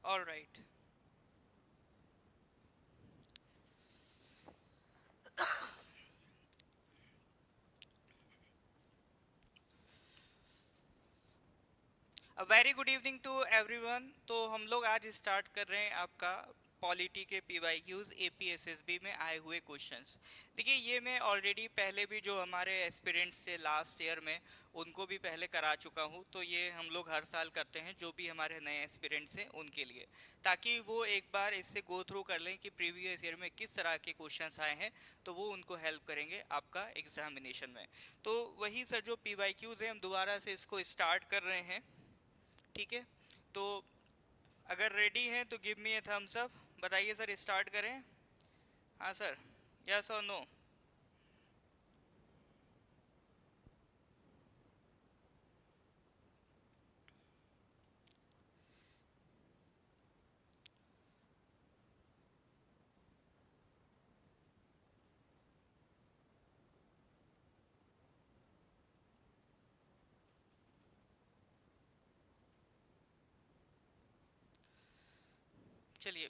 All right. Uh very good evening to everyone. तो हम लोग आज स्टार्ट कर रहे हैं आपका पॉलिटी के पीवाईक्यूज एपीएसएसबी में आए हुए क्वेश्चंस। देखिए, ये मैं ऑलरेडी पहले भी जो हमारे एस्पिरेंट्स थे लास्ट ईयर में उनको भी पहले करा चुका हूँ। तो ये हम लोग हर साल करते हैं जो भी हमारे नए एस्पिरेंट्स हैं उनके लिए, ताकि वो एक बार इससे गो थ्रू कर लें कि प्रीवियस ईयर में किस तरह के क्वेश्चंस आए हैं, तो वो उनको हेल्प करेंगे आपका एग्जामिनेशन में। तो वही सर जो पीवाईक्यूज हैं हम दोबारा से इसको स्टार्ट कर रहे हैं। ठीक है, तो अगर रेडी हैं तो give me a thumbs up. बताइए सर, स्टार्ट करें? हाँ सर, यस और नो? चलिए,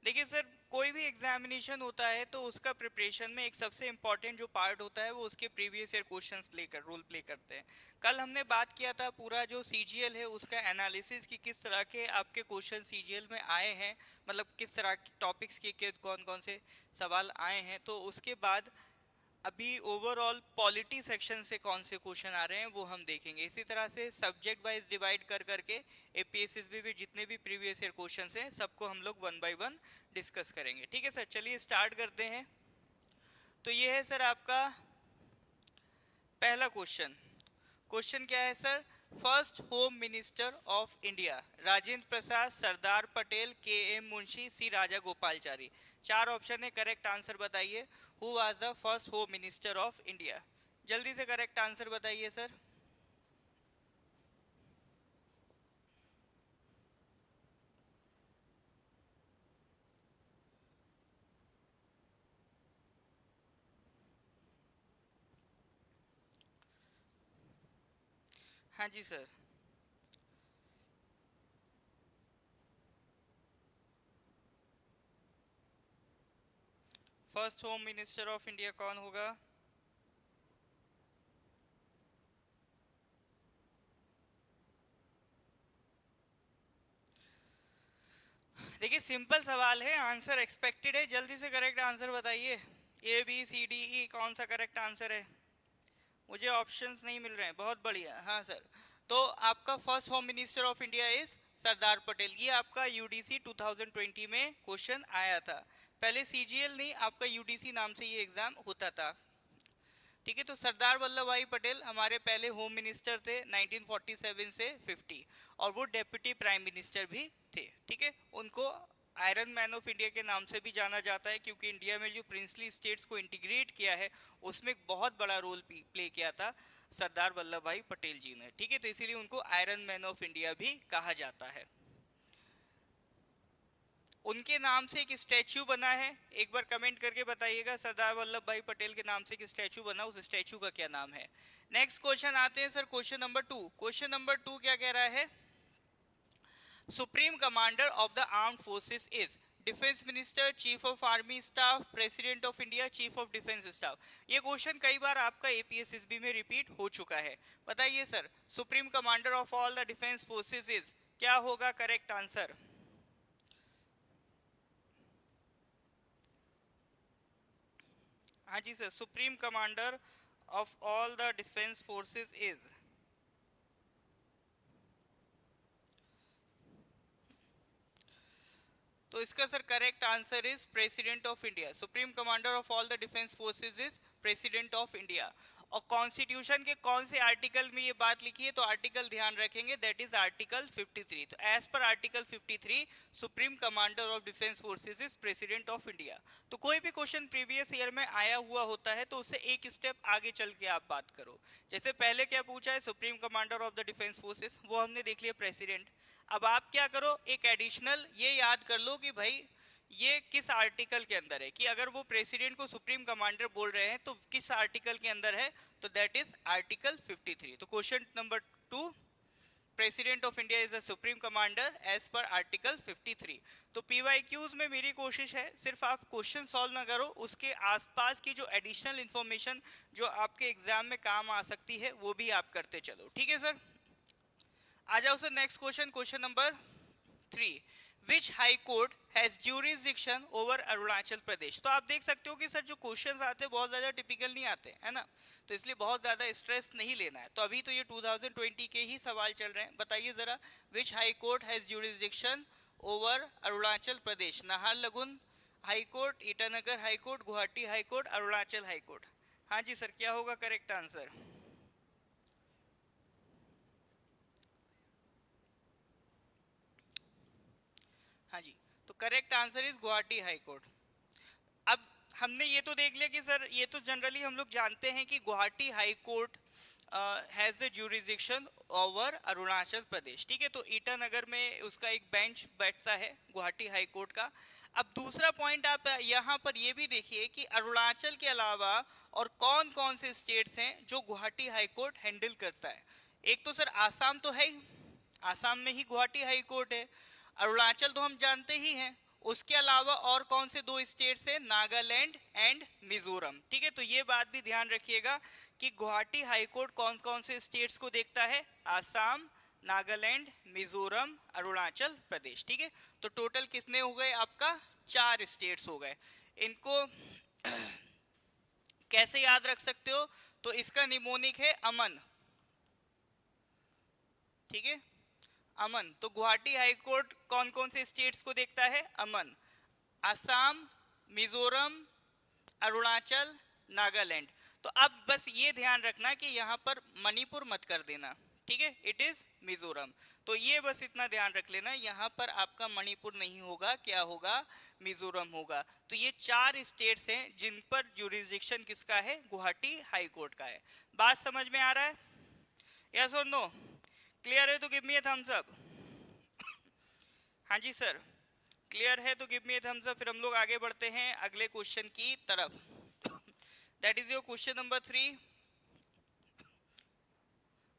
देखिए सर, कोई भी एग्जामिनेशन होता है तो उसका प्रिपरेशन में एक सबसे इम्पोर्टेंट जो पार्ट होता है वो उसके previous year questions role play करते हैं। कल हमने बात किया था पूरा जो सीजीएल है उसका एनालिसिस की किस तरह के आपके क्वेश्चन सीजीएल में आए हैं, मतलब किस तरह के टॉपिक्स के कौन कौन से सवाल आए हैं। तो उसके बाद अभी ओवरऑल पॉलिटी सेक्शन से कौन से क्वेश्चन आ रहे हैं वो हम देखेंगे। इसी तरह से सब्जेक्ट वाइज डिवाइड कर करके एपीएसएसबी भी जितने भी प्रीवियस ईयर क्वेश्चन हैं सबको हम लोग वन बाय वन डिस्कस करेंगे। ठीक है सर, चलिए स्टार्ट करते हैं। तो ये है सर आपका पहला क्वेश्चन। क्वेश्चन क्या है sir? First home minister of India Rajendra Prasad, Sardar Patel, K M Munshi, C Raja Gopalachari. चार ऑप्शन है, करेक्ट आंसर बताइए। Who was the first home minister of India? जल्दी से करेक्ट आंसर बताइए सर। हाँ जी sir. First home minister of India कौन होगा? देखिए, सिंपल सवाल है, आंसर एक्सपेक्टेड है। जल्दी से करेक्ट आंसर बताइए। A B C D E कौन सा करेक्ट आंसर है? मुझे ऑप्शंस नहीं मिल रहे हैं। बहुत बढ़िया, हाँ सर। तो आपका first home minister of India is Sardar Patel. ये आपका यूडीसी 2020 में क्वेश्चन आया था। पहले सीजीएल नहीं, आपका यूडीसी नाम से ये एग्जाम होता था। ठीक है, तो सरदार वल्लभ भाई पटेल हमारे पहले होम मिनिस्टर थे 1947 से 50, और वो डेप्यूटी प्राइम मिनिस्टर भी थे। ठीक है, उनको आयरन मैन ऑफ इंडिया के नाम से भी जाना जाता है, क्योंकि इंडिया में जो प्रिंसली स्टेट्स को इंटीग्रेट किया है उसमें एक बहुत बड़ा रोल प्ले किया था सरदार वल्लभ भाई पटेल जी ने। ठीक है, तो इसीलिए उनको आयरन मैन ऑफ इंडिया भी कहा जाता है। उनके नाम से एक स्टैचू बना है, एक बार कमेंट करके बताइएगा, सरदार वल्लभ भाई पटेल के नाम से एक स्टैचू बना, उस स्टैचू का क्या नाम है? नेक्स्ट क्वेश्चन आते हैं sir, question number to. Question number to क्या कह रहा है? Supreme commander of the armed forces is defence minister, chief of army staff, president of India, chief of defence staff. ये क्वेश्चन कई बार आपका एपीएसएसबी में रिपीट हो चुका है। बताइए sir, supreme commander of all the defence forces is, क्या होगा करेक्ट आंसर? हाँ जी sir, supreme commander of all the defence forces is, तो इसका sir correct answer is president of India. Supreme commander of all the defence forces is president of India. और constitution के कौन से आर्टिकल में ये बात लिखी है, तो आर्टिकल ध्यान रखेंगे, दैट इज आर्टिकल 53। तो as per article 53 supreme commander of defence forces is president of India. तो कोई भी क्वेश्चन प्रीवियस ईयर में आया हुआ होता है तो उससे एक स्टेप आगे चल के आप बात करो। जैसे पहले क्या पूछा है, supreme commander of the defence forces, वो हमने देख लिया प्रेसिडेंट। अब आप क्या करो, एक एडिशनल ये याद कर लो कि भाई ये किस आर्टिकल के अंदर है, कि अगर वो प्रेसिडेंट को सुप्रीम कमांडर बोल रहे हैं तो किस आर्टिकल के अंदर है, तो दैट इज आर्टिकल 53। तो question number two president of India is a supreme commander as per article 53। तो पीवाईक्यूज में मेरी कोशिश है सिर्फ आप क्वेश्चन सॉल्व ना करो, उसके आसपास की जो एडिशनल इंफॉर्मेशन जो आपके एग्जाम में काम आ सकती है वो भी आप करते चलो। ठीक है सर, आ जाओ sir next question, question number 3। Which High Court has jurisdiction over Arunachal Pradesh? तो आप देख सकते हो कि सर जो क्वेश्चंस आते हैं बहुत ज्यादा टिपिकल नहीं आते है ना, तो इसलिए बहुत ज्यादा स्ट्रेस नहीं लेना है। तो अभी तो ये 2020 के ही सवाल चल रहे हैं। बताइए जरा, Which High Court has jurisdiction over Arunachal Pradesh? Naharlagun high court, Itanagar high court, Guwahati high court, Arunachal high court. हाँ जी सर, क्या होगा करेक्ट आंसर? हाँ जी, तो correct answer is Guwahati high court. अब हमने ये तो देख लिया कि सर ये तो जनरली हम लोग जानते हैं कि Guwahati high court has the jurisdiction over Arunachal Pradesh. ठीक है, तो ईटानगर में उसका एक बेंच बैठता है गुवाहाटी हाई कोर्ट का। अब दूसरा पॉइंट आप यहाँ पर ये भी देखिए कि अरुणाचल के अलावा और कौन कौन से स्टेट्स हैं जो गुवाहाटी हाई कोर्ट हैंडल करता है। एक तो सर आसाम तो है ही, आसाम में ही गुवाहाटी हाई कोर्ट है। अरुणाचल तो हम जानते ही हैं, उसके अलावा और कौन से दो स्टेट्स हैं? नागालैंड एंड मिजोरम। ठीक है, तो ये बात भी ध्यान रखिएगा कि गुवाहाटी हाई कोर्ट कौन कौन से स्टेट्स को देखता है? आसाम, नागालैंड, मिजोरम, अरुणाचल प्रदेश। ठीक है, तो टोटल कितने हो गए आपका? 4 स्टेट्स हो गए। इनको कैसे याद रख सकते हो? तो इसका निमोनिक है अमन। ठीक है, अमन। तो गुवाहाटी हाई कोर्ट कौन कौन से स्टेट्स को देखता है? अमन, असम, मिजोरम, अरुणाचल, नागालैंड। तो अब बस ये ध्यान रखना कि यहाँ पर मणिपुर मत कर देना। ठीक है, इट इज मिजोरम। तो ये बस इतना ध्यान रख लेना, यहाँ पर आपका मणिपुर नहीं होगा, क्या होगा? मिजोरम होगा। तो ये 4 स्टेट्स हैं जिन पर ज्यूरिसडिक्शन किसका है? गुवाहाटी हाई कोर्ट का है। बात समझ में आ रहा है? यस और नो? क्लियर है तो give me a thumbs up. हाँ जी सर, क्लियर है तो give me a thumbs up. फिर हम लोग आगे बढ़ते हैं अगले क्वेश्चन की तरफ। That is your question number 3।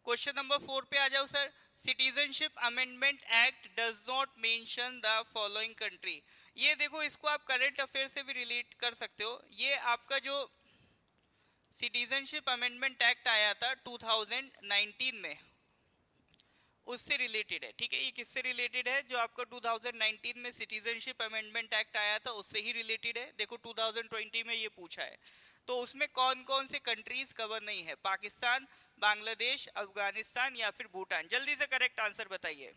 Question number 4 पे आ जाओ sir. Citizenship amendment act does not mention the following country. ये देखो, इसको आप करंट अफेयर से भी रिलेट कर सकते हो। ये आपका जो सिटीजनशिप अमेंडमेंट एक्ट आया था 2019 में, उससे रिलेटेड है। ठीक है, ये किससे रिलेटेड है? जो आपका 2019 में सिटीजनशिप अमेंडमेंट एक्ट आया था उससे ही रिलेटेड है। देखो 2020 में ये पूछा है, तो उसमें कौन कौन से कंट्रीज कवर नहीं है? पाकिस्तान, बांग्लादेश, अफगानिस्तान या फिर भूटान। जल्दी से करेक्ट आंसर बताइए।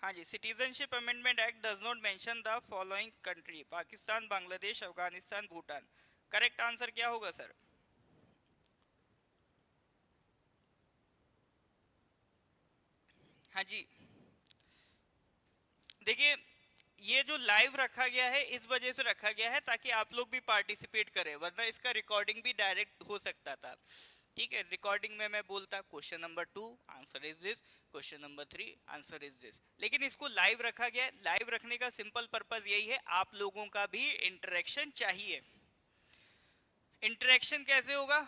हाँ जी, citizenship amendment act does not mention the following country: Pakistan, Bangladesh, Afghanistan, Bhutan. Correct answer क्या होगा सर? हाँ जी, देखिए ये जो लाइव रखा गया है इस वजह से रखा गया है ताकि आप लोग भी पार्टिसिपेट करें, वरना इसका रिकॉर्डिंग भी डायरेक्ट हो सकता था। ठीक है, रिकॉर्डिंग में मैं बोलता question number 2 answer is this, question number 3 answer is this, लेकिन इसको लाइव रखा गया है। लाइव रखने का सिंपल पर्पस यही है, आप लोगों का भी इंटरेक्शन चाहिए। इंटरेक्शन कैसे होगा?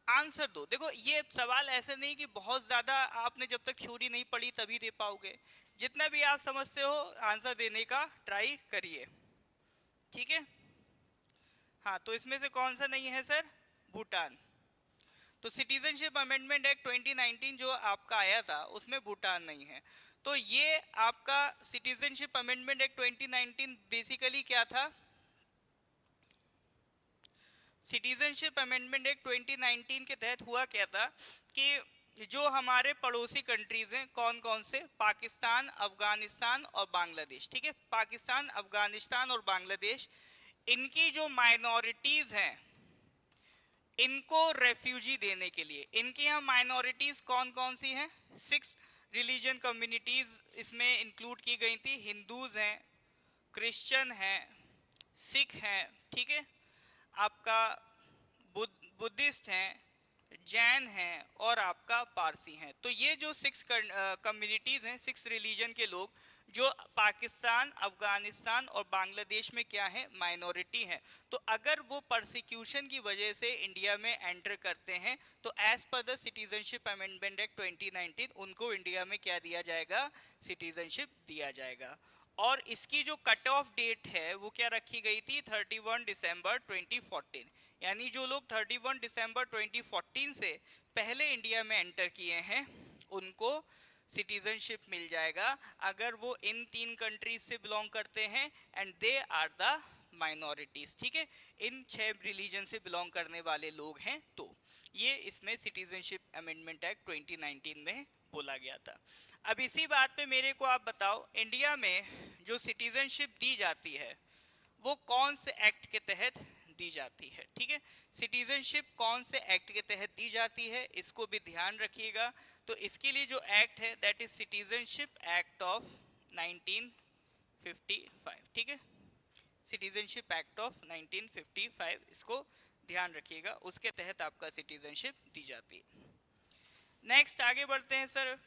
आंसर दो। देखो ये सवाल ऐसे नहीं कि बहुत ज्यादा आपने जब तक थ्योरी नहीं पढ़ी तभी दे पाओगे, जितना भी आप समझते हो आंसर देने का ट्राई करिए। ठीक है, हाँ, तो इसमें से कौन सा नहीं है सर? भूटान। तो सिटीजनशिप अमेंडमेंट एक्ट 2019 जो आपका आया था उसमें भूटान नहीं है। तो ये आपका सिटीजनशिप अमेंडमेंट एक्ट 2019 बेसिकली क्या था? सिटीजनशिप अमेंडमेंट एक्ट 2019 के तहत हुआ क्या था कि जो हमारे पड़ोसी कंट्रीज हैं, कौन कौन से? पाकिस्तान, अफगानिस्तान और बांग्लादेश। ठीक है, पाकिस्तान, अफगानिस्तान और बांग्लादेश, इनकी जो माइनॉरिटीज हैं इनको रेफ्यूजी देने के लिए, इनके यहाँ माइनॉरिटीज कौन कौन सी हैं? 6 रिलीजन कम्युनिटीज इसमें इंक्लूड की गई थी। हिंदूज हैं, क्रिश्चियन हैं, सिख हैं, ठीक है, आपका बुद्धिस्ट हैं, जैन हैं और आपका पारसी हैं। तो ये जो 6 कम्युनिटीज हैं, 6 रिलीजन के लोग जो पाकिस्तान, अफगानिस्तान और बांग्लादेश में क्या है, माइनॉरिटी है। तो अगर वो परसिक्यूशन की वजह से इंडिया में एंटर करते हैं तो एज पर द सिटीजनशिप अमेंडमेंट एक्ट 2019 उनको इंडिया में क्या दिया जाएगा, सिटीजनशिप दिया जाएगा। और इसकी जो कट ऑफ डेट है वो क्या रखी गई थी, 31 दिसंबर 2014। यानी जो लोग 31 दिसंबर 2014 से पहले इंडिया में एंटर किए हैं उनको सिटीजनशिप मिल जाएगा अगर वो इन 3 कंट्रीज से बिलोंग करते हैं and they are the minorities. ठीक है, इन 6 रिलीजन से बिलोंग करने वाले लोग हैं। तो ये इसमें सिटीजनशिप अमेंडमेंट एक्ट 2019 में बोला गया था। अब इसी बात पे मेरे को आप बताओ, इंडिया में जो सिटीजनशिप दी जाती है वो कौन से एक्ट के तहत दी जाती है। ठीक है, सिटीजनशिप कौन से एक्ट के तहत दी जाती है इसको भी ध्यान रखिएगा। तो इसके लिए जो एक्ट है that is citizenship act of 1955। ठीक है, सिटीजनशिप एक्ट ऑफ 1955, इसको ध्यान रखिएगा, उसके तहत आपका सिटीजनशिप दी जाती है। नेक्स्ट आगे बढ़ते हैं सर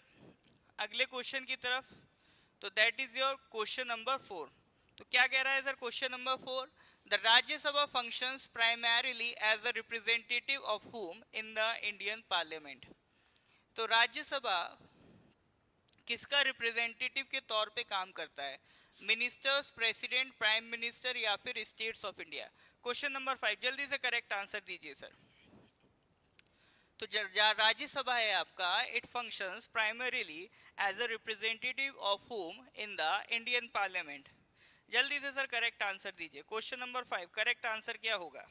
अगले क्वेश्चन की तरफ। तो that is your question number 4। तो क्या कह रहा है sir question number 4, the Rajya Sabha functions primarily as the representative of whom in the Indian parliament. तो राज्यसभा किसका रिप्रेजेंटेटिव के तौर पे काम करता है, मिनिस्टर्स, प्रेसिडेंट, प्राइम मिनिस्टर या फिर states of India. Question number 5, जल्दी से करेक्ट आंसर दीजिए सर। तो राज्यसभा है आपका, it functions primarily as a representative of whom in the Indian parliament. जल्दी से सर करेक्ट आंसर दीजिए। क्वेश्चन नंबर 5 करेक्ट आंसर क्या होगा?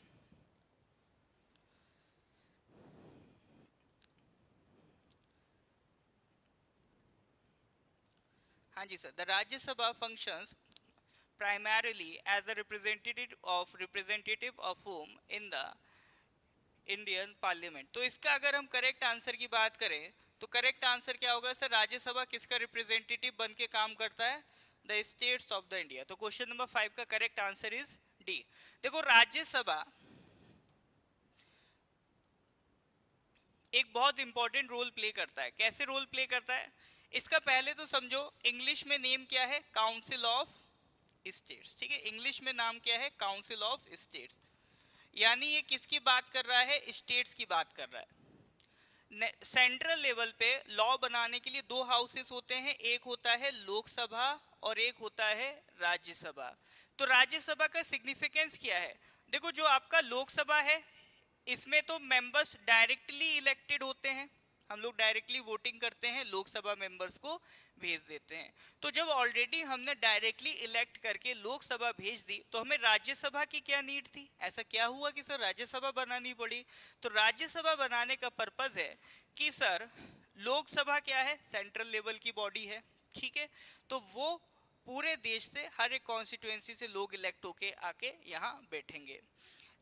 हाँ जी sir, the Rajya Sabha functions primarily as a representative of whom in the Indian parliament. तो इसका अगर हम करेक्ट आंसर की बात करें तो करेक्ट आंसर क्या होगा सर, राज्यसभा किसका रिप्रेजेंटेटिव बन के काम करता है, the states of the India. तो क्वेश्चन नंबर 5 का करेक्ट आंसर इज डी। देखो राज्यसभा एक बहुत इंपॉर्टेंट रोल प्ले करता है। कैसे रोल प्ले करता है इसका पहले तो समझो। इंग्लिश में नेम क्या है, काउंसिल ऑफ स्टेट्स। ठीक है, इंग्लिश में नाम क्या है, काउंसिल ऑफ स्टेट्स। यानी ये किसकी बात कर रहा है, स्टेट्स की बात कर रहा है। सेंट्रल लेवल पे लॉ बनाने के लिए 2 हाउसेस होते हैं, एक होता है लोकसभा और एक होता है राज्यसभा। तो राज्यसभा का सिग्निफिकेंस क्या है, देखो जो आपका लोकसभा है इसमें तो मेंबर्स डायरेक्टली इलेक्टेड होते हैं, हम लोग डायरेक्टली वोटिंग करते हैं, लोकसभा मेंबर्स को भेज देते हैं। तो जब ऑलरेडी हमने डायरेक्टली इलेक्ट करके लोकसभा भेज दी तो हमें राज्यसभा की क्या नीड थी, ऐसा क्या हुआ कि सर राज्यसभा बनानी पड़ी। तो राज्यसभा बनाने का पर्पस है कि सर लोकसभा क्या है, सेंट्रल लेवल की बॉडी है। ठीक है, तो वो पूरे देश से हर एक कॉन्स्टिट्यूएंसी से लोग इलेक्ट होके आके यहाँ बैठेंगे।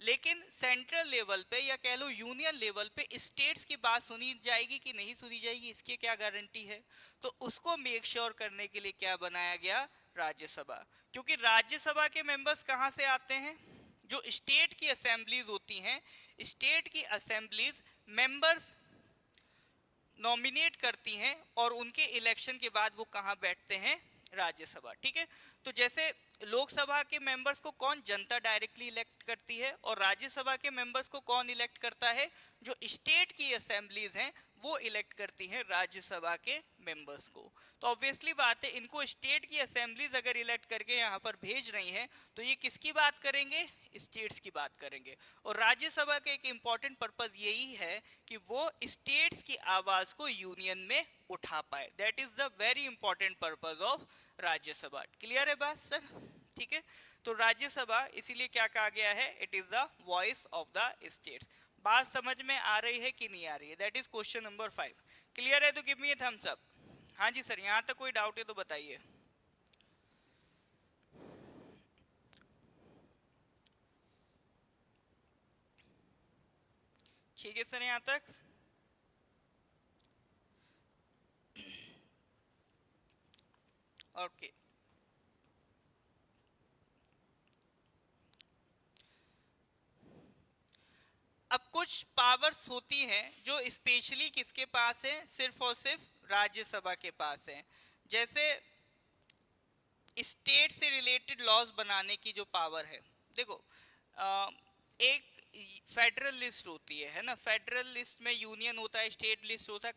लेकिन सेंट्रल लेवल पे या कह लो यूनियन लेवल पे स्टेट्स की बात सुनी जाएगी कि नहीं सुनी जाएगी, इसकी क्या गारंटी है। तो उसको मेक श्योर करने के लिए क्या बनाया गया, राज्यसभा। क्योंकि राज्यसभा के मेंबर्स कहां से आते हैं, जो स्टेट की असेंबलीज होती हैं, स्टेट की असेंबलीज मेंबर्स नॉमिनेट करती हैं और उनके इलेक्शन के बाद वो कहां बैठते हैं, राज्यसभा। ठीक है, तो जैसे लोकसभा के मेंबर्स को कौन, जनता डायरेक्टली इलेक्ट करती है, और राज्यसभा के मेंबर्स को कौन इलेक्ट करता है, जो स्टेट की असेंबलीज हैं वो इलेक्ट करती हैं राज्यसभा के मेंबर्स को। तो ऑब्वियसली बात है, इनको स्टेट की असेंबलीज अगर इलेक्ट करके यहाँ पर भेज रही हैं तो ये किसकी बात करेंगे, स्टेट्स की बात करेंगे। और राज्यसभा का एक इंपॉर्टेंट पर्पस यही है कि वो स्टेट्स की आवाज को यूनियन में उठा पाए। That is the very important purpose of Rajya Sabha. Clear है बात सर? ठीक है, तो राज्यसभा इसीलिए क्या कहा गया है, it is the voice of the states. बात समझ में आ रही है कि नहीं आ रही है, that is question number 5। Clear है तो give me a thumbs up. हाँ जी सर, यहां तक कोई डाउट है तो बताइए। ठीक है सर, यहां तक ओके। अब कुछ पावर्स होती हैं जो स्पेशली किसके पास है, सिर्फ और सिर्फ राज्यसभा के पास है। जैसे स्टेट से रिलेटेड लॉज बनाने की जो पावर है, देखो एक फेडरल लिस्ट होती है ना, फेडरल लिस्ट में यूनियन होता है, स्टेट लिस्ट होता है,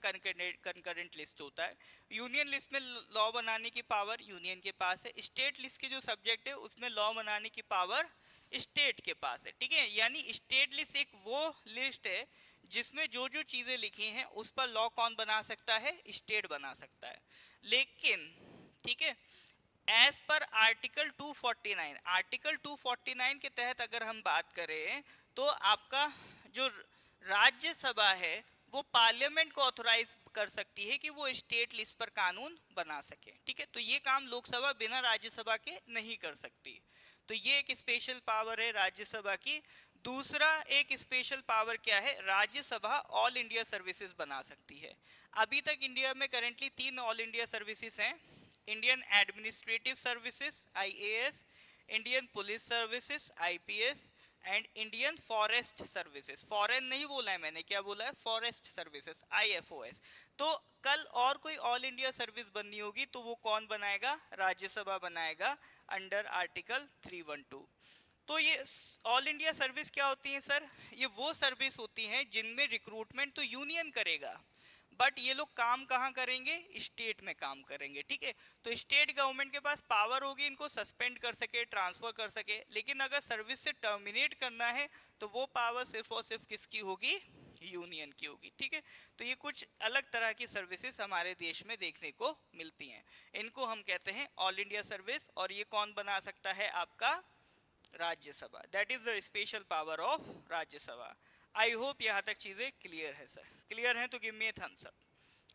कंकरेंट लिस्ट होता है। यूनियन लिस्ट में लॉ बनाने की पावर यूनियन के पास है, स्टेट लिस्ट के जो सब्जेक्ट है उसमें लॉ बनाने की पावर स्टेट के पास है, ठीक है। यानी स्टेट लिस्ट एक वो लिस्ट है जिसमें जो जो चीजें लिखी हैं उस पर लॉ कौन बना सकता है, स्टेट बना सकता है। लेकिन ठीक है, एज पर आर्टिकल 249, आर्टिकल 249 के तहत अगर हम बात करें तो आपका जो राज्यसभा है वो पार्लियामेंट को ऑथोराइज कर सकती है कि वो स्टेट लिस्ट पर कानून बना सके, ठीक है। तो ये काम लोकसभा बिना राज्यसभा के नहीं कर सकती। तो ये एक स्पेशल पावर है राज्यसभा की। दूसरा एक स्पेशल पावर क्या है, राज्यसभा ऑल इंडिया सर्विसेज बना सकती है। अभी तक इंडिया में करेंटली 3 ऑल इंडिया सर्विसेज हैं, Indian administrative services IAS, Indian police services IPS and Indian forest services. Foreign नहीं बोला है मैंने, क्या बोला है, फॉरेस्ट सर्विसेज IFOS। तो कल और कोई ऑल इंडिया सर्विस बननी होगी तो वो कौन बनाएगा, राज्यसभा बनाएगा अंडर आर्टिकल 312। तो ये ऑल इंडिया सर्विस क्या होती है सर, ये वो सर्विस होती हैं जिनमें रिक्रूटमेंट तो यूनियन करेगा बट ये लोग काम कहाँ करेंगे, स्टेट में काम करेंगे, ठीक है। तो स्टेट गवर्नमेंट के पास पावर होगी इनको सस्पेंड कर सके, ट्रांसफर कर सके, लेकिन अगर सर्विस से टर्मिनेट करना है तो वो पावर सिर्फ और सिर्फ किसकी होगी, यूनियन की होगी, ठीक है। तो ये कुछ अलग तरह की सर्विसेज हमारे देश में देखने को मिलती हैं, इनको हम कहते हैं ऑल इंडिया सर्विस। और ये कौन बना सकता है, आपका Rajya Sabha, that is the special power of Rajya Sabha. I hope यहाँ तक चीजें क्लियर है सर, क्लियर है तो give me a thumbs up.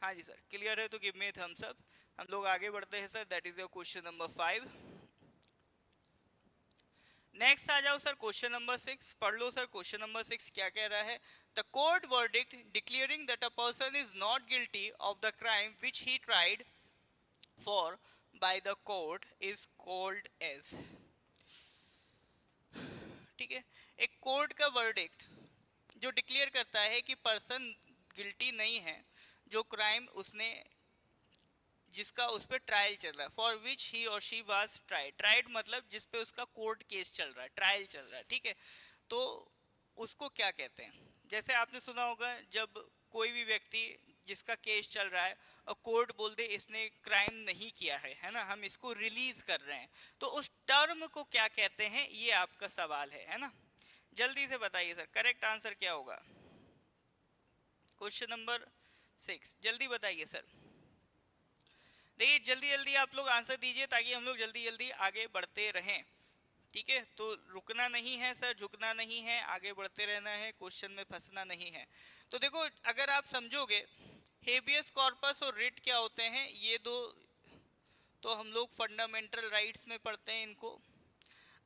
हाँ जी सर, क्लियर है तो give me a thumbs up. हम लोग आगे बढ़ते हैं sir, that is your question number 5। Next आ जाओ सर, क्वेश्चन नंबर 6 पढ़ लो सर। क्वेश्चन नंबर 6 क्या कह रहा है, the court verdict declaring that a person is not guilty of the crime which he tried for by the court is called as, ठीक है। एक कोर्ट का वर्डिक्ट जो डिक्लेयर करता है कि पर्सन गिल्टी नहीं है, जो क्राइम उसने, जिसका उस पर ट्रायल चल रहा है, फॉर विच ही और शी वाज ट्राइड, ट्राइड मतलब जिस पे उसका कोर्ट केस चल रहा है, ट्रायल चल रहा है, ठीक है। तो उसको क्या कहते हैं, जैसे आपने सुना होगा जब कोई भी व्यक्ति जिसका केस चल रहा है और कोर्ट बोल दे इसने क्राइम नहीं किया है ना, हम इसको रिलीज कर रहे हैं, तो उस टर्म को क्या कहते हैं, ये आपका सवाल है ना। जल्दी से बताइए सर, करेक्ट आंसर क्या होगा, क्वेश्चन नंबर 6 जल्दी बताइए सर। देखिए जल्दी जल्दी आप लोग आंसर दीजिए ताकि हम लोग जल्दी जल्दी आगे बढ़ते रहें, ठीक है। तो रुकना नहीं है सर, झुकना नहीं है, आगे बढ़ते रहना है, क्वेश्चन में फंसना नहीं है। तो देखो अगर आप समझोगे हेबियस कॉर्पस और रिट क्या होते हैं, ये दो तो हम लोग फंडामेंटल राइट्स में पढ़ते हैं इनको।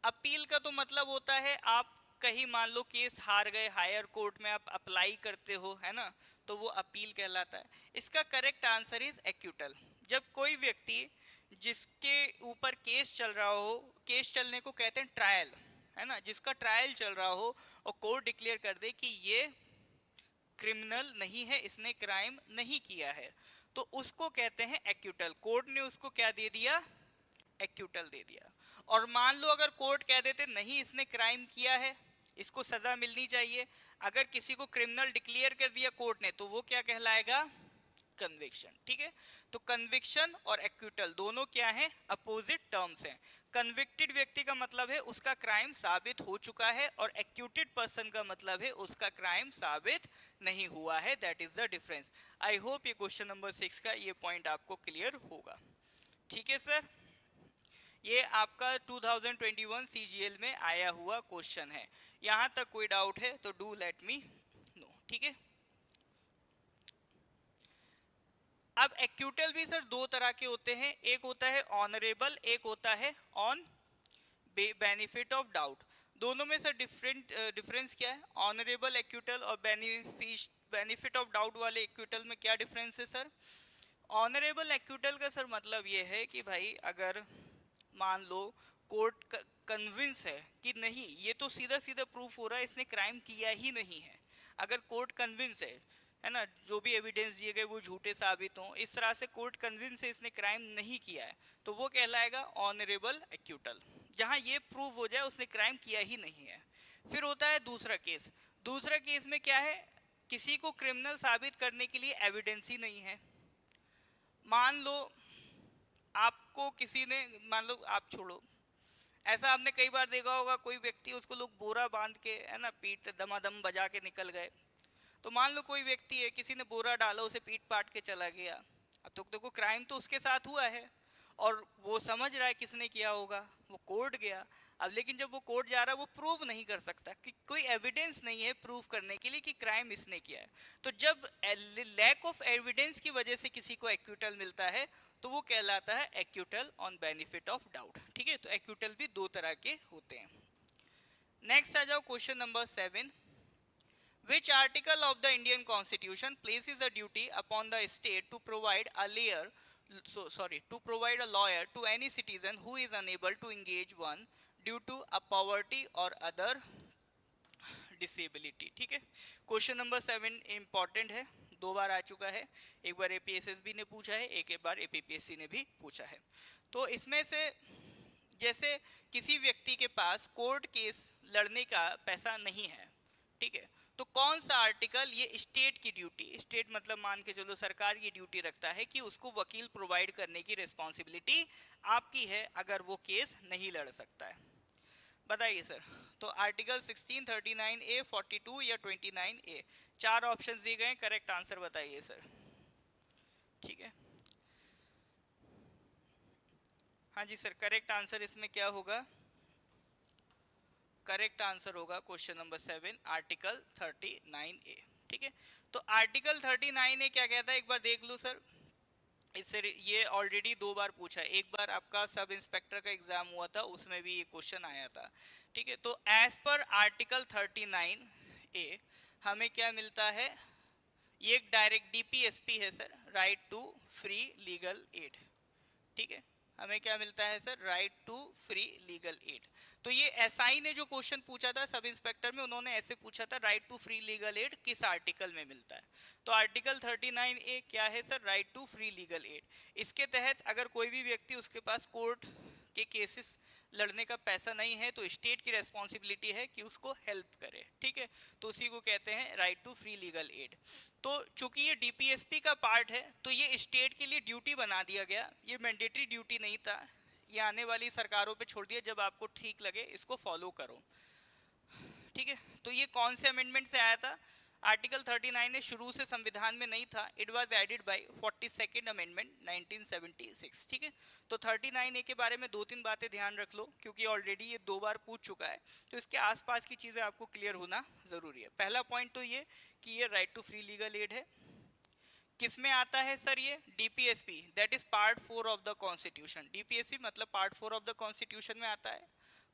अपील का तो मतलब होता है आप कहीं मान लो केस हार गए, हायर कोर्ट में आप अप्लाई करते हो, है ना, तो वो अपील कहलाता है। इसका करेक्ट आंसर इज एक्यूटल। जब कोई व्यक्ति जिसके ऊपर केस चल रहा हो, केस चलने को कहते हैं ट्रायल, है ना, जिसका ट्रायल चल रहा हो और कोर्ट डिक्लेयर कर दे कि ये क्रिमिनल नहीं है, इसने क्राइम नहीं किया है, तो उसको कहते हैं एक्यूटल। कोर्ट ने उसको क्या दे दिया, एक्यूटल दे दिया। और मान लो अगर कोर्ट कह देते नहीं इसने क्राइम किया है, इसको सजा मिलनी चाहिए, अगर किसी को क्रिमिनल डिक्लेयर कर दिया कोर्ट ने तो वो क्या कहलाएगा, कन्विक्शन, ठीक है। तो कन्विक्शन और एक्यूटल दोनों क्या हैं, अपोजिट टर्म्स हैं। कन्विक्टेड व्यक्ति का मतलब है उसका क्राइम साबित हो चुका है और एक्यूटेड पर्सन का मतलब है उसका क्राइम साबित नहीं हुआ है, that is the difference. I hope ये क्वेश्चन नंबर 6 का ये पॉइंट आपको क्लियर होगा, ठीक है सर। ये आपका 2021 CGL में आया हुआ क्वेश्चन है, यहां तक कोई डाउट है तो डू लेट मी नो, ठीक है। अब एक्यूटल भी सर दो तरह के होते हैं, एक होता है ऑनरेबल, एक होता है ऑन बेनिफिट ऑफ डाउट। दोनों में सर डिफरेंस क्या है, ऑनरेबल एक्यूटल और बेनिफिट ऑफ डाउट वाले एक्यूटल में क्या डिफरेंस है सर। ऑनरेबल एक्यूटल का सर मतलब ये है कि भाई अगर मान लो कोर्ट कन्विंस है कि नहीं ये तो सीधा सीधा प्रूफ हो रहा है इसने क्राइम किया ही नहीं है, अगर कोर्ट कन्विंस है है ना, जो भी एविडेंस दिए गए वो झूठे साबित हों, इस तरह से कोर्ट कन्विंस है इसने क्राइम नहीं किया है, तो वो कहलाएगा ऑनरेबल एक्यूटल, जहां ये प्रूव हो जाए उसने क्राइम किया ही नहीं है। फिर होता है दूसरा केस। दूसरा केस में क्या है, किसी को क्रिमिनल साबित करने के लिए एविडेंस ही नहीं है। मान लो आपको किसी ने, मान लो आप छोड़ो, ऐसा आपने कई बार देखा होगा, कोई व्यक्ति उसको लोग बोरा बांध के, है ना, पीट दमादम बजा के निकल गए। तो मान लो कोई व्यक्ति है, किसी ने बोरा डाला, उसे पीट पाट के चला गया। अब तो देखो क्राइम तो उसके साथ हुआ है और वो समझ रहा है किसने किया होगा, वो कोर्ट गया। अब लेकिन जब वो कोर्ट जा रहा है वो प्रूव नहीं कर सकता कि कोई एविडेंस नहीं है प्रूव करने के लिए कि क्राइम इसने किया है। तो जब लैक ऑफ एविडेंस की वजह से किसी को एक्यूटल मिलता है तो वो कहलाता है acquittal on benefit of doubt. ठीक है, तो एक्यूटल भी दो तरह के होते हैं। नेक्स्ट आ जाओ question number 7। Which article of the Indian Constitution places a duty upon the state to provide a lawyer to any citizen who is unable to engage one due to a poverty or other disability? ठीक है, question number 7 important है, दो बार आ चुका है। एक बार एपीएसएसबी ने पूछा है, एक बार एपीपीएससी ने भी पूछा है। तो इसमें से जैसे किसी व्यक्ति के पास कोर्ट केस लड़ने का पैसा नहीं है, ठीक है, तो कौन सा आर्टिकल ये स्टेट की ड्यूटी, स्टेट मतलब मान के चलो सरकार की ड्यूटी रखता है कि उसको वकील प्रोवाइड करने की रिस्पॉन्सिबिलिटी आपकी है अगर वो केस नहीं लड़ सकता है? बताइए सर। तो आर्टिकल 16, 39A, 42 या 29A, चार ऑप्शन दिए गए, करेक्ट आंसर बताइए सर। ठीक है, हाँ जी सर, करेक्ट आंसर इसमें क्या होगा? करेक्ट आंसर होगा क्वेश्चन नंबर 7, आर्टिकल 39A। ठीक है, तो आर्टिकल 39A क्या कहता है एक बार देख लो सर। इससे ये ऑलरेडी दो बार पूछा है, एक बार आपका सब इंस्पेक्टर का एग्जाम हुआ था, उसमें भी ये क्वेश्चन आया था। ठीक है, तो एज पर आर्टिकल 39A हमें क्या मिलता है? ये एक डायरेक्ट डीपीएसपी है sir, right to free legal aid. ठीक है, हमें क्या मिलता है sir? Right to free legal aid. तो ये एसआई ने जो क्वेश्चन पूछा था सब इंस्पेक्टर में, उन्होंने ऐसे पूछा था right to free legal aid किस आर्टिकल में मिलता है? तो आर्टिकल 39A क्या है sir? Right to free legal aid. इसके तहत अगर कोई भी व्यक्ति, उसके पास कोर्ट के केसेस लड़ने का पैसा नहीं है तो स्टेट की रेस्पॉन्सिबिलिटी है कि उसको हेल्प करे। ठीक है, तो उसी को कहते हैं right to free legal aid. तो चूंकि ये डीपीएसपी का पार्ट है तो ये स्टेट के लिए ड्यूटी बना दिया गया, ये मैंडेटरी ड्यूटी नहीं था, ये आने वाली सरकारों पे छोड़ दिया, जब आपको ठीक लगे इसको फॉलो करो। ठीक है, तो ये कौन से अमेंडमेंट से आया था? आर्टिकल 39 ने शुरू से संविधान में नहीं था, it was added by 42nd amendment 1976। ठीक है, तो 39A के बारे में दो तीन बातें ध्यान रख लो क्योंकि ऑलरेडी ये दो बार पूछ चुका है, तो इसके आसपास की चीजें आपको क्लियर होना जरूरी है। पहला पॉइंट तो ये कि ये right to free legal aid है। किस में आता है सर? ये DPSP, that is part 4 of the constitution. DPSP मतलब पार्ट 4 ऑफ द कॉन्स्टिट्यूशन में आता है।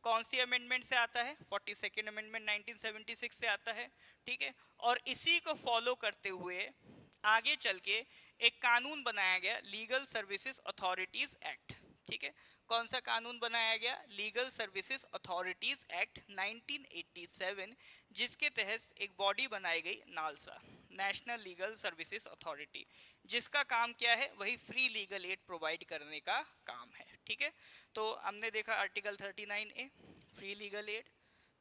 कौन सी अमेंडमेंट से आता है? 42nd अमेंडमेंट 1976 से आता है। ठीक है, और इसी को फॉलो करते हुए आगे चल के एक कानून बनाया गया, लीगल सर्विसेज अथॉरिटीज एक्ट। ठीक है, कौन सा कानून बनाया गया? लीगल सर्विसेज अथॉरिटीज एक्ट 1987, जिसके तहत एक बॉडी बनाई गई NALSA, national legal services authority, जिसका काम क्या है? वही फ्री लीगल एड प्रोवाइड करने का काम है। ठीक है, तो हमने देखा article 39A free legal add,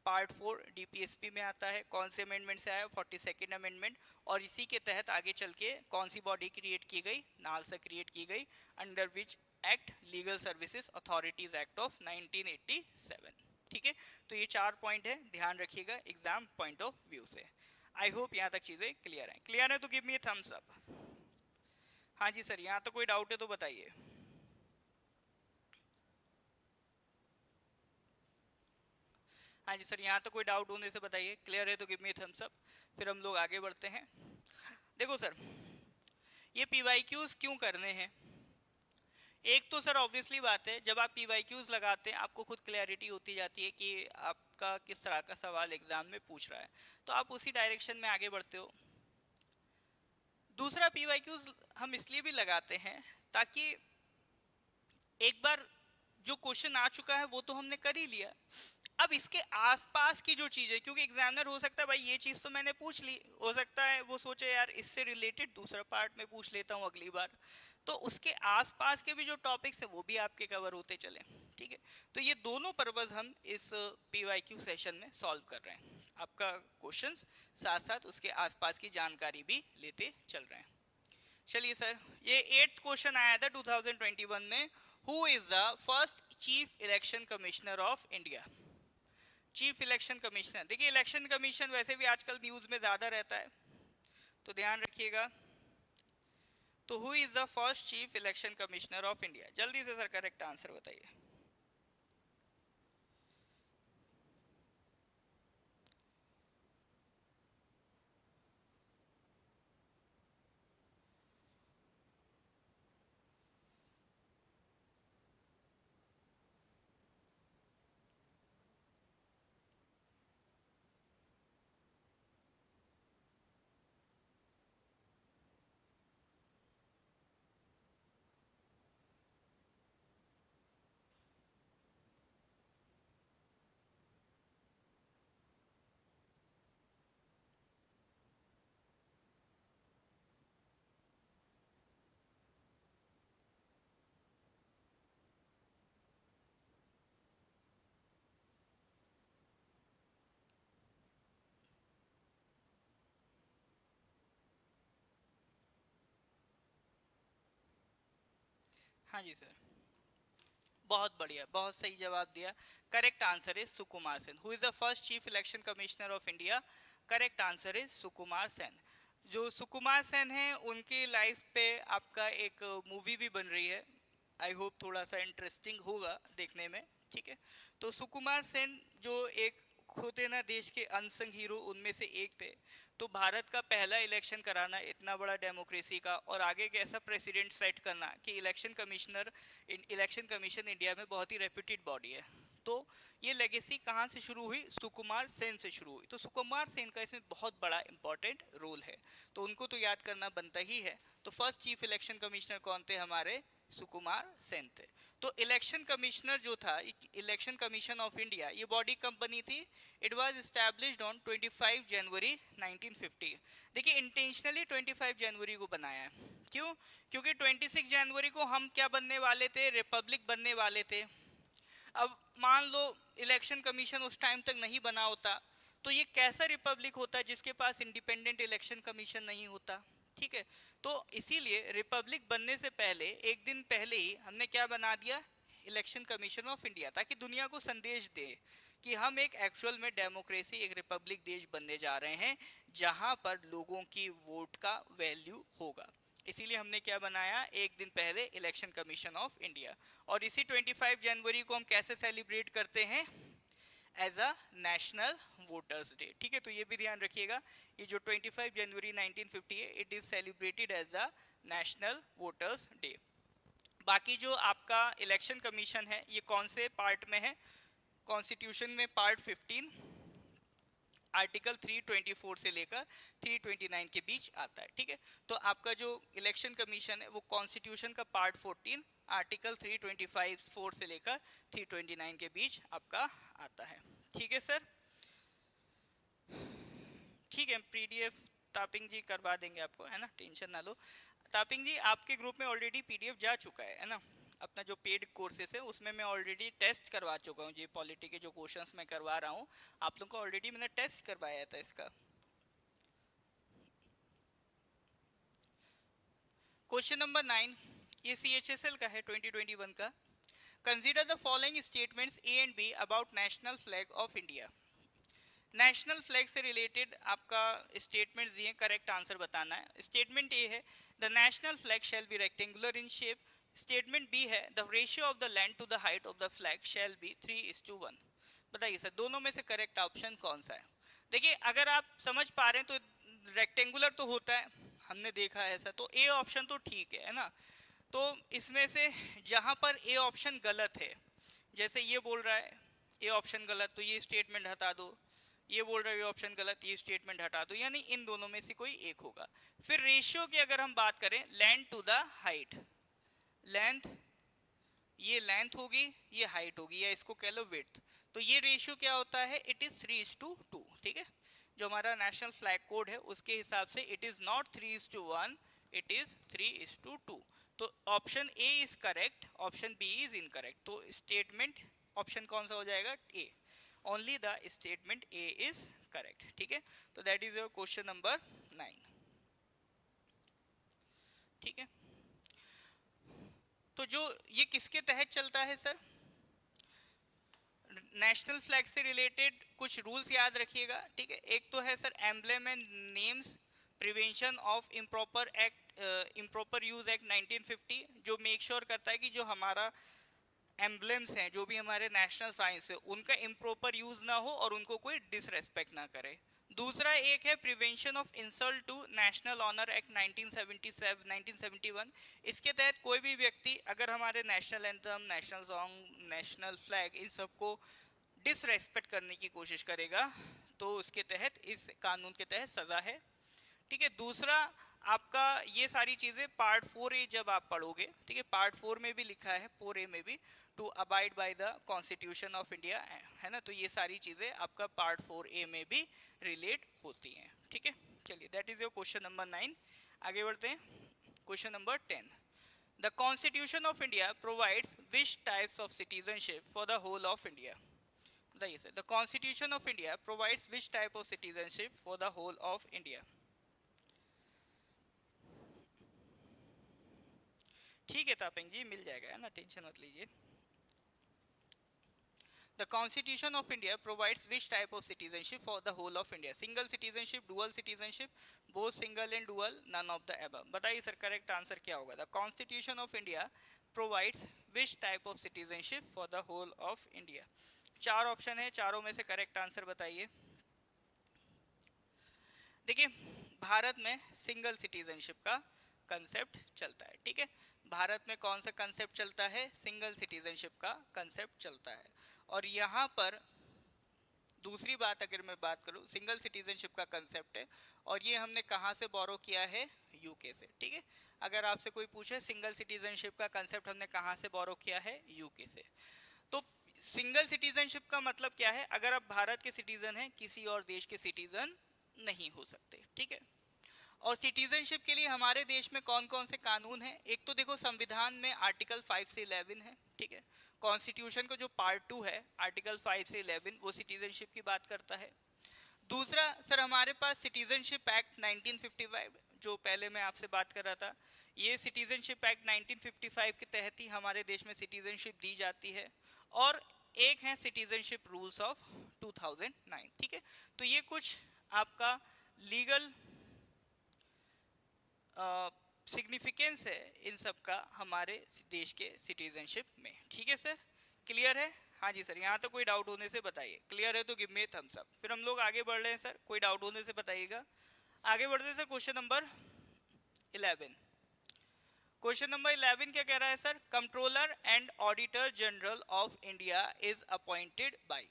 part 4 DPSP में आता है। कौन से अमेंडमेंट से आया? 42nd amendment. और इसी के तहत आगे चल के कौन सी बॉडी क्रिएट की गई? नालसा क्रिएट की गई, under which act legal services authorities act of 1987। ठीक है, तो ये चार पॉइंट है, ध्यान रखिएगा एग्जाम पॉइंट ऑफ व्यू से। आई होप यहाँ तक चीजें क्लियर हैं। क्लियर है तो गिव मी थम्स अप। हाँ जी सर, यहाँ तो कोई डाउट है तो बताइए। हाँ जी सर, यहाँ तो कोई डाउट होने से बताइए। क्लियर है तो गिव मी थम्स अप, फिर हम लोग आगे बढ़ते हैं। देखो सर, ये पीवाईक्यूज क्यों करने हैं? एक तो सर ऑब्वियसली बात है, जब आप पीवाईक्यूज लगाते हैं आपको खुद क्लैरिटी होती जाती है कि आपका किस तरह का सवाल एग्जाम में पूछ रहा है, तो आप उसी डायरेक्शन में आगे बढ़ते हो। दूसरा, पीवाईक्यूज हम इसलिए भी लगाते हैं ताकि एक बार जो क्वेश्चन आ चुका है वो तो हमने कर ही लिया, अब इसके आसपास की जो चीजें, क्योंकि एग्जामिनर हो सकता है भाई ये चीज तो मैंने पूछ ली, हो सकता है वो सोचे यार इससे रिलेटेड दूसरा पार्ट में पूछ लेता हूँ अगली बार, तो उसके आसपास के भी जो टॉपिक्स है वो भी आपके कवर होते चले। ठीक है, तो ये दोनों पर्पज हम इस पीवाईक्यू सेशन में सॉल्व कर रहे हैं, आपका क्वेश्चंस साथ साथ उसके आसपास की जानकारी भी लेते चल रहे हैं। चलिए सर, ये 8th क्वेश्चन आया था 2021 में, who is the first chief election commissioner of India. Chief election commissioner, देखिए इलेक्शन कमीशन वैसे भी आजकल न्यूज में ज्यादा रहता है तो ध्यान रखिएगा। तो who is the first chief election commissioner of India, जल्दी से सर करेक्ट आंसर बताइए। हाँ जी सर, बहुत बढ़िया, बहुत सही जवाब दिया। Correct answer is Sukumar Sen. Who is the first chief election commissioner of India? Correct answer is Sukumar Sen. जो सुकुमार सेन है उनकी लाइफ पे आपका एक मूवी भी बन रही है, आई होप थोड़ा सा इंटरेस्टिंग होगा देखने में। ठीक है, तो सुकुमार सेन जो एक खुद है ना देश के अनसंग हीरो उनमें से एक थे, तो भारत का पहला इलेक्शन कराना इतना बड़ा डेमोक्रेसी का और आगे के ऐसा प्रेसिडेंट सेट करना कि इलेक्शन कमीशन इंडिया में बहुत ही रेप्यूटेड बॉडी है। तो ये लेगेसी कहाँ से शुरू हुई? सुकुमार सेन से शुरू हुई। तो सुकुमार सेन का इसमें बहुत बड़ा इंपॉर्टेंट रोल है, तो उनको तो याद करना बनता ही है। तो फर्स्ट चीफ इलेक्शन कमिश्नर कौन थे हमारे? सुकुमार सेन थे। तो इलेक्शन कमिश्नर जो था, इलेक्शन कमीशन ऑफ इंडिया, ये बॉडी कब बनी थी? इट वाज एस्टैब्लिश्ड ऑन 25 जनवरी 1950। देखिए इंटेंशनली 25 जनवरी को बनाया है, क्यों? क्योंकि 26 जनवरी को हम क्या बनने वाले थे? रिपब्लिक बनने वाले थे। अब मान लो इलेक्शन कमीशन उस टाइम तक नहीं बना होता, तो ये कैसा रिपब्लिक होता है जिसके पास इंडिपेंडेंट इलेक्शन कमीशन नहीं होता? ठीक है, तो इसीलिए रिपब्लिक बनने से पहले एक दिन पहले ही हमने क्या बना दिया? इलेक्शन कमीशन ऑफ इंडिया, ताकि दुनिया को संदेश दे कि हम एक एक्चुअल में डेमोक्रेसी, एक रिपब्लिक देश बनने जा रहे हैं जहां पर लोगों की वोट का वैल्यू होगा। इसीलिए हमने क्या बनाया? एक दिन पहले इलेक्शन कमीशन ऑफ इंडिया। और इसी 25 जनवरी को हम कैसे सेलिब्रेट करते हैं? As a national voters day. ठीक है, तो ये भी ध्यान रखिएगा, ये जो 25 जनवरी 1950 है, it is celebrated as a national voters day. बाकी जो आपका इलेक्शन कमीशन है ये कौन से पार्ट में है? कॉन्स्टिट्यूशन में पार्ट 15 आर्टिकल 324 से लेकर 329 के बीच आता है। ठीक है, तो आपका जो इलेक्शन कमीशन है वो कॉन्स्टिट्यूशन का पार्ट 14 आर्टिकल 325 4 से लेकर 329 के बीच आपका आता है। ठीक है सर, ठीक है, पीडीएफ तापिंग जी करवा देंगे आपको, है ना, टेंशन ना लो। तापिंग जी आपके ग्रुप में ऑलरेडी पीडीएफ जा चुका है ना, अपना जो पेड कोर्सेस है उसमें मैं ऑलरेडी टेस्ट करवा चुका हूँ। ये पॉलिटी के जो क्वेश्चंस मैं करवा रहा हूँ आप लोगों को ऑलरेडी मैंने टेस्ट करवाया था इसका। क्वेश्चन नंबर 9, ये CHSL का है 2021 का। Consider the following statements A and B about national flag of India. National flag से रिलेटेड आपका स्टेटमेंट दिए, करेक्ट आंसर बताना है। स्टेटमेंट ए है the national flag shall be rectangular in shape. Statement B है the ratio of the land to the height of the flag shall be 3:1। बताइए sir दोनों में से करेक्ट ऑप्शन कौन सा है? देखिए अगर आप समझ पा रहे हैं तो रेक्टेंगुलर तो होता है, हमने देखा है ऐसा, तो ए ऑप्शन तो ठीक है ना। तो इसमें से जहां पर ए ऑप्शन गलत है, जैसे ये बोल रहा है ए ऑप्शन गलत, तो ये स्टेटमेंट हटा दो। ये बोल रहा है ये ऑप्शन गलत, ये स्टेटमेंट हटा दो, यानी इन दोनों में से कोई एक होगा। फिर रेशियो की अगर हम बात करें, land to the height, length ये लेंथ होगी, ये हाइट होगी, या इसको कह लो विड्थ। तो ये रेशियो क्या होता है, इट इज 3:2। ठीक है, जो हमारा नेशनल फ्लैग कोड है उसके हिसाब से it is not 3:1, it is 3:2। तो option A is correct, option B is incorrect. तो स्टेटमेंट ऑप्शन कौन सा हो जाएगा, A. Only the statement A is correct. ठीक है, तो that is your question number 9। ठीक है, तो जो ये किसके तहत चलता है सर, नेशनल फ्लैग से रिलेटेड कुछ रूल्स याद रखिएगा। ठीक है, एक तो है sir emblem and names prevention of improper use act 1950, जो मेक श्योर करता है कि जो हमारा एम्ब्लेम्स हैं, जो भी हमारे नेशनल साइंस है, उनका इम्प्रॉपर यूज ना हो और उनको कोई डिसरेस्पेक्ट ना करे। दूसरा एक है prevention of insult to national honour act 1971। इसके तहत कोई भी व्यक्ति अगर हमारे national anthem, national song, national flag, इन सबको डिसरेस्पेक्ट करने की कोशिश करेगा तो उसके तहत, इस कानून के तहत सजा है। ठीक है, दूसरा आपका ये सारी चीजें पार्ट 4A जब आप पढ़ोगे, ठीक है, पार्ट 4 में भी लिखा है, 4A में भी, to abide by the constitution of India, है ना। तो ये सारी चीजें आपका पार्ट 4A में भी रिलेट होती हैं। ठीक है, चलिए, that is your question number 9। आगे बढ़ते हैं, question number 10। The constitution of India provides which types of citizenship for the whole of India. बताइए sir, the constitution of India provides which type of citizenship for the whole of India. ठीक है तापिंग जी, मिल जाएगा, है ना, tension मत लीजिए। The Constitution of India provides which type of citizenship for the whole of India? Single citizenship, dual citizenship, both single and dual, none of the above. बताइए sir, correct answer क्या होगा? The Constitution of India provides which type of citizenship for the whole of India? चार option है, चारों में से correct answer बताइए। देखिए, भारत में सिंगल सिटीजनशिप का कंसेप्ट चलता है। ठीक है, भारत में कौन सा कंसेप्ट चलता है, सिंगल सिटीजनशिप का कंसेप्ट चलता है। और यहाँ पर दूसरी बात अगर मैं बात करूँ, सिंगल सिटीजनशिप का कंसेप्ट है और ये हमने कहाँ से बोरो किया है, यूके से। ठीक है, अगर आपसे कोई पूछे सिंगल सिटीजनशिप का कंसेप्ट हमने कहाँ से बोरो किया है, यूके से। तो सिंगल सिटीजनशिप का मतलब क्या है, अगर आप भारत के सिटीजन हैं, किसी और देश के सिटीजन नहीं हो सकते। ठीक है, और सिटीजनशिप के लिए हमारे देश में कौन कौन से कानून हैं? एक तो देखो, संविधान में आर्टिकल 5 से 11 है। ठीक है, कॉन्स्टिट्यूशन का जो पार्ट 2 है, आर्टिकल 5 से 11, वो सिटीजनशिप की बात करता है। दूसरा सर, हमारे पास सिटीजनशिप एक्ट 1955, जो पहले मैं आपसे बात कर रहा था, ये सिटीजनशिप एक्ट 1955 के तहत ही हमारे देश में सिटीजनशिप दी जाती है। और एक है सिटीजनशिप रूल्स ऑफ 2009। ठीक है, तो ये कुछ आपका लीगल सिग्निफिकेंस है इन सब का हमारे देश के सिटीजनशिप में। ठीक है सर, क्लियर है? हाँ जी सर, यहाँ तो कोई डाउट होने से बताइए। क्लियर है तो give me a thumbs up. फिर हम लोग आगे बढ़ रहे हैं सर, कोई डाउट होने से बताइएगा। आगे बढ़ते हैं sir, question number 11। Question number 11 क्या कह रहा है sir? Controller and auditor general of India is appointed by.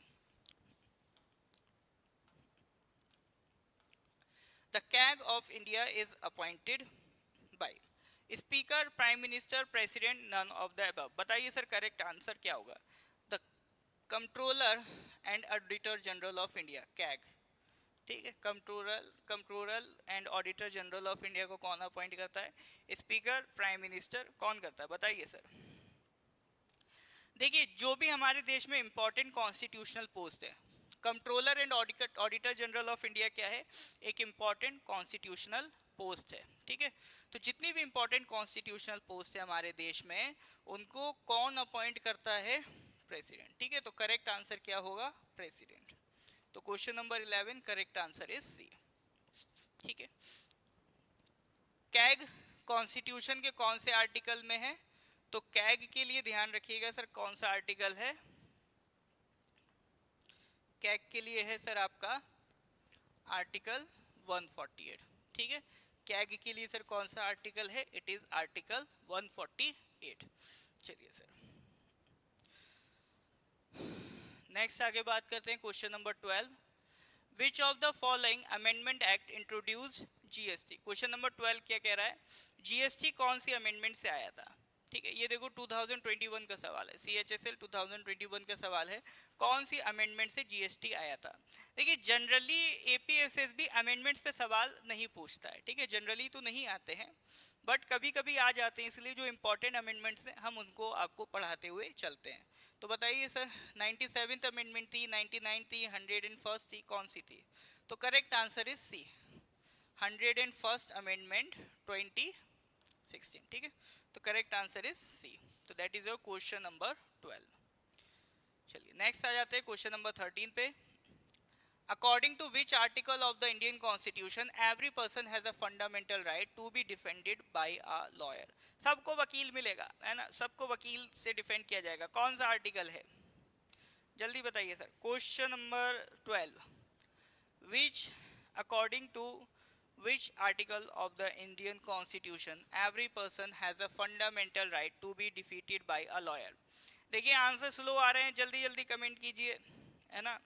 The CAG of India is appointed by Speaker, Prime Minister, President, none of the above. बताइए सर, करेक्ट आंसर क्या होगा? The Comptroller and Auditor General of India, CAG। ठीक है, controller and auditor general of India को कौन appoint करता है? Speaker, prime minister, कौन करता है बताइए सर। देखिए, जो भी हमारे देश में इंपॉर्टेंट कॉन्स्टिट्यूशनल पोस्ट है, controller and auditor general of India क्या है? एक इंपॉर्टेंट कॉन्स्टिट्यूशनल पोस्ट है। ठीक है, तो जितनी भी इंपॉर्टेंट कॉन्स्टिट्यूशनल पोस्ट है हमारे देश में, उनको कौन अपॉइंट करता है? प्रेसिडेंट। ठीक है, तो करेक्ट आंसर क्या होगा? प्रेसिडेंट। तो question number 11 correct answer is C. ठीक है, कैग कॉन्स्टिट्यूशन के कौन से आर्टिकल में है? तो कैग के लिए ध्यान रखिएगा सर, कौन सा आर्टिकल है? कैग के लिए है सर आपका आर्टिकल 148। ठीक है, कैग के लिए सर कौन सा आर्टिकल है? It is article 148। चलिए सर, नेक्स्ट आगे बात करते हैं, question number 12। Which of the following amendment act introduce GST? Question number 12 क्या कह रहा है? जीएसटी कौन सी अमेंडमेंट से आया था? ठीक है, ये देखो 2021 का सवाल है, CHSL 2021 का सवाल है, कौन सी अमेंडमेंट से जीएसटी आया था। देखिए जनरली एपीएसएसबी अमेंडमेंट्स पे सवाल नहीं पूछता है, ठीक है, जनरली तो नहीं आते हैं, बट कभी कभी आ जाते हैं, इसलिए जो इंपॉर्टेंट अमेंडमेंट्स हैं हम उनको आपको पढ़ाते हुए चलते हैं। तो बताइए सर, 97th अमेंडमेंट थी, 99 थी, 101st थी, कौन सी थी? तो correct answer is C, 101st amendment 2016, ठीक है, तो करेक्ट आंसर इज सी। तो that is your question number 12। चलिए नेक्स्ट आ जाते हैं क्वेश्चन नंबर 13 पे। According to which article of the Indian Constitution every person has a fundamental right to be defended by a lawyer? सबको वकील मिलेगा, है ना, सबको वकील से डिफेंड किया जाएगा। कौन सा आर्टिकल है, जल्दी बताइए sir. Question number 12, which according to which article of the Indian Constitution every person has a fundamental right to be defeated by a lawyer? देखिए आंसर स्लो आ रहे हैं, जल्दी जल्दी कमेंट कीजिए, है ना,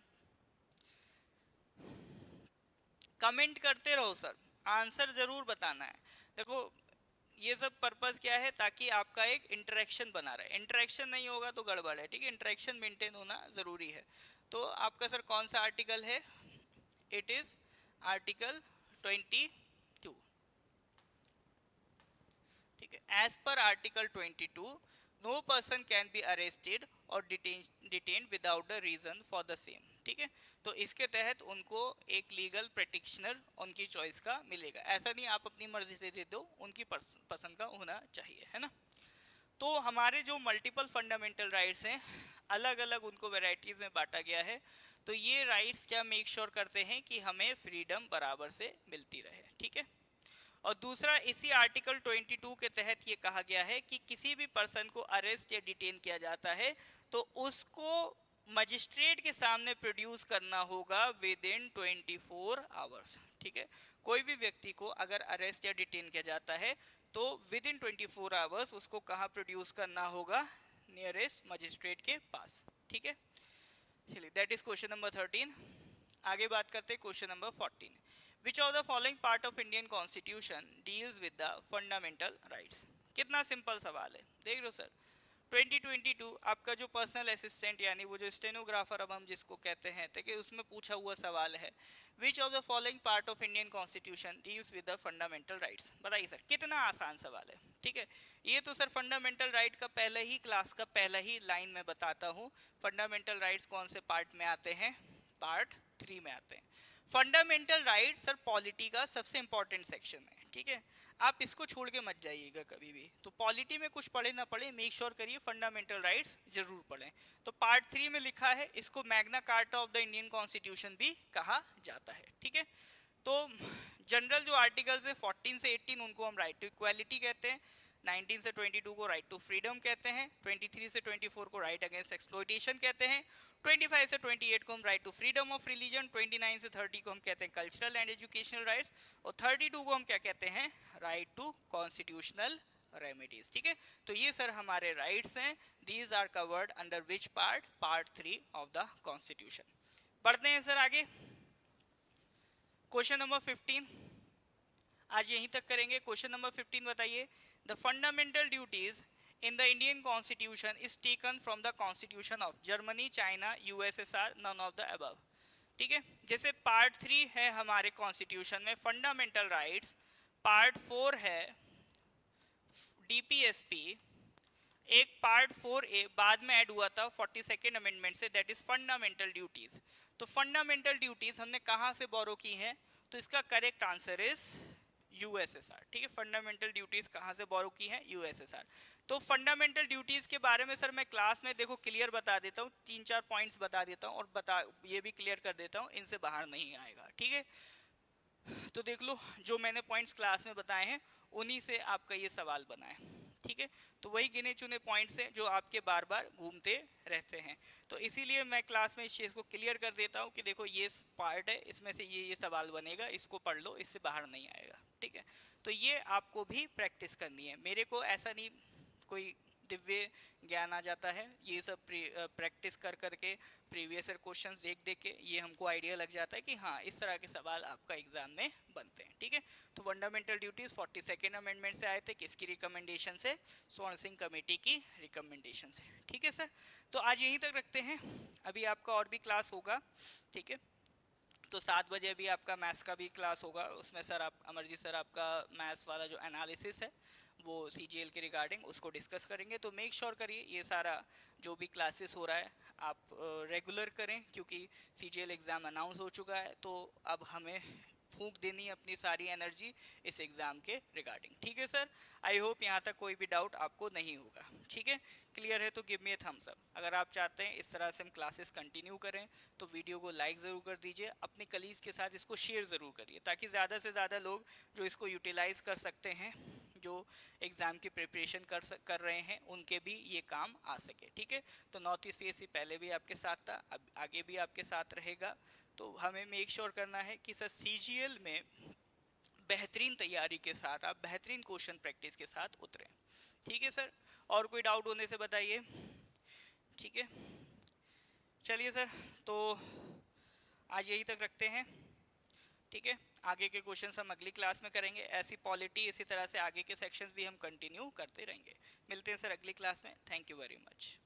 कमेंट करते रहो सर, आंसर जरूर बताना है। देखो ये सब पर्पस क्या है, ताकि आपका एक इंटरेक्शन बना रहे, इंटरेक्शन नहीं होगा तो गड़बड़ है, ठीक है, इंटरेक्शन मेंटेन होना जरूरी है। तो आपका सर कौन सा आर्टिकल है? इट इज आर्टिकल 22, ठीक है। As per article 22 no person can be arrested और detain without the reason for the same, ठीक है। तो इसके तहत उनको एक लीगल प्रोटेक्शनर उनकी चॉइस का मिलेगा, ऐसा नहीं आप अपनी मर्जी से दे दो, उनकी पसंद का होना चाहिए, है ना। तो हमारे जो मल्टीपल फंडामेंटल राइट्स हैं, अलग अलग उनको वेराइटीज में बांटा गया है। तो ये राइट्स क्या मेक श्योर करते हैं कि हमें फ्रीडम बराबर से मिलती रहे, ठीक है। और दूसरा, इसी आर्टिकल 22 के तहत ये कहा गया है कि किसी भी पर्सन को अरेस्ट या डिटेन किया जाता है तो उसको मजिस्ट्रेट के सामने प्रोड्यूस करना होगा विद इन 24 आवर्स, ठीक है। कोई भी व्यक्ति को अगर अरेस्ट या डिटेन किया जाता है तो विद इन 24 आवर्स उसको कहाँ प्रोड्यूस करना होगा? नियरेस्ट मजिस्ट्रेट के पास, ठीक है। चलिए दैट इज क्वेश्चन नंबर 13। आगे बात करते हैं question number 14। Which of the following part of Indian Constitution deals with the fundamental rights? कितना सिंपल सवाल है, देख लो सर। 2022 आपका जो पर्सनल असिस्टेंट यानी वो जो स्टेनोग्राफर अब हम जिसको कहते हैं, ठीक है, उसमें पूछा हुआ सवाल है Which of the following part of Indian Constitution deals with the fundamental rights? बताइए सर, कितना आसान सवाल है, ठीक है। ये तो सर फंडामेंटल राइट का पहले ही क्लास का पहला ही लाइन में बताता हूँ। फंडामेंटल राइट्स कौन से पार्ट में आते हैं? पार्ट 3 में आते हैं। फंडामेंटल राइट सर पॉलिटी का सबसे इंपॉर्टेंट सेक्शन है, ठीक है, आप इसको छोड़ के मत जाइएगा कभी भी। तो पॉलिटी में कुछ पढ़े ना पढ़े, मेक श्योर करिए फंडामेंटल राइट्स जरूर पढ़ें। तो पार्ट 3 में लिखा है, इसको Magna carta of the Indian constitution भी कहा जाता है, ठीक है। तो जनरल जो आर्टिकल्स है 14 से 18 उनको हम राइट टू इक्वालिटी कहते हैं, 19 से 22 को राइट टू फ्रीडम कहते हैं, 23 से 24 को राइट अगेंस्ट एक्सप्लॉइटेशन कहते हैं, 25 से 28 को हम right to freedom of religion, 29 से 30 को हम कहते हैं कल्चरल एंड एजुकेशनल राइट्स, और 32 को हम क्या कहते हैं? राइट टू कॉन्स्टिट्यूशनल रेमेडीज, ठीक है। तो ये सर हमारे राइट्स हैं, these are covered under which part? Part 3 of the constitution. पढ़ते हैं सर आगे। क्वेश्चन नंबर 15 आज यहीं तक करेंगे। क्वेश्चन नंबर 15 बताइए, the fundamental duties in the Indian Constitution is taken from the Constitution of Germany, China, USSR, none of the above, ठीक है। जैसे पार्ट 3 है हमारे कॉन्स्टिट्यूशन में फंडामेंटल राइट्स, पार्ट 4 है DPSP, एक पार्ट 4A बाद में ऐड हुआ था 42nd अमेंडमेंट से, दैट इज फंडामेंटल ड्यूटीज। तो फंडामेंटल ड्यूटीज हमने कहां से बोरो की हैं? तो इसका करेक्ट आंसर इज यूएसएसआर, ठीक है। फंडामेंटल ड्यूटीज कहां से बोरो की हैं? यूएसएसआर। तो फंडामेंटल ड्यूटीज के बारे में सर मैं क्लास में देखो क्लियर बता देता हूँ, 3-4 पॉइंट्स बता देता हूँ और ये भी क्लियर कर देता हूँ, इनसे बाहर नहीं आएगा, ठीक है। तो देख लो जो मैंने पॉइंट्स क्लास में बताए हैं उन्हीं से आपका ये सवाल बना है, ठीक है। तो वही गिने चुने पॉइंट्स हैं जो आपके बार बार घूमते रहते हैं। तो इसीलिए मैं क्लास में इस चीज़ को क्लियर कर देता हूँ कि देखो ये पार्ट है, इसमें से ये सवाल बनेगा, इसको पढ़ लो, इससे बाहर नहीं आएगा, ठीक है। तो ये आपको भी प्रैक्टिस करनी है, मेरे को ऐसा नहीं कोई दिव्य ज्ञान आ जाता है। ये सब प्रैक्टिस कर करके, प्रीवियस ईयर क्वेश्चंस देख देख के ये हमको आइडिया लग जाता है कि हाँ इस तरह के सवाल आपका एग्जाम में बनते हैं। ठीक है, तो फंडामेंटल ड्यूटीज 42nd अमेंडमेंट से आए थे, किसकी रिकमेंडेशन से? स्वर्ण सिंह कमेटी की रिकमेंडेशन से। ठीक है सर, तो आज यहीं तक रखते हैं, अभी आपका और भी क्लास होगा। ठीक है, तो 7 बजे भी आपका मैथ्स का भी क्लास होगा, उसमें सर आप अमरजीत सर आपका मैथ्स वाला जो एनालिसिस है वो CGL के रिगार्डिंग उसको डिस्कस करेंगे। तो मेक श्योर करिए ये सारा जो भी क्लासेस हो रहा है आप रेगुलर करें, क्योंकि CGL एग्ज़ाम अनाउंस हो चुका है, तो अब हमें फूंक देनी है अपनी सारी एनर्जी इस एग्ज़ाम के रिगार्डिंग। ठीक है सर, आई होप यहाँ तक कोई भी डाउट आपको नहीं होगा। ठीक है, क्लियर है तो give me a thumbs up. अगर आप चाहते हैं इस तरह से हम क्लासेस कंटिन्यू करें तो वीडियो को लाइक ज़रूर कर दीजिए, अपने कलीग्स के साथ इसको शेयर ज़रूर करिए, ताकि ज़्यादा से ज़्यादा लोग जो इसको यूटिलाइज़ कर सकते हैं, जो एग्ज़ाम की प्रिपरेशन कर रहे हैं, उनके भी ये काम आ सके। ठीक है, तो नॉर्थ ईस्ट PSC पहले भी आपके साथ था, अब आगे भी आपके साथ रहेगा। तो हमें मेक श्योर करना है कि सर CGL में बेहतरीन तैयारी के साथ आप बेहतरीन क्वेश्चन प्रैक्टिस के साथ उतरें। ठीक है सर, और कोई डाउट होने से बताइए। ठीक है, चलिए सर, तो आज यही तक रखते हैं। ठीक है, आगे के क्वेश्चंस हम अगली क्लास में करेंगे, ऐसी पॉलिटी इसी तरह से आगे के सेक्शंस भी हम कंटिन्यू करते रहेंगे। मिलते हैं सर अगली क्लास में। Thank you very much.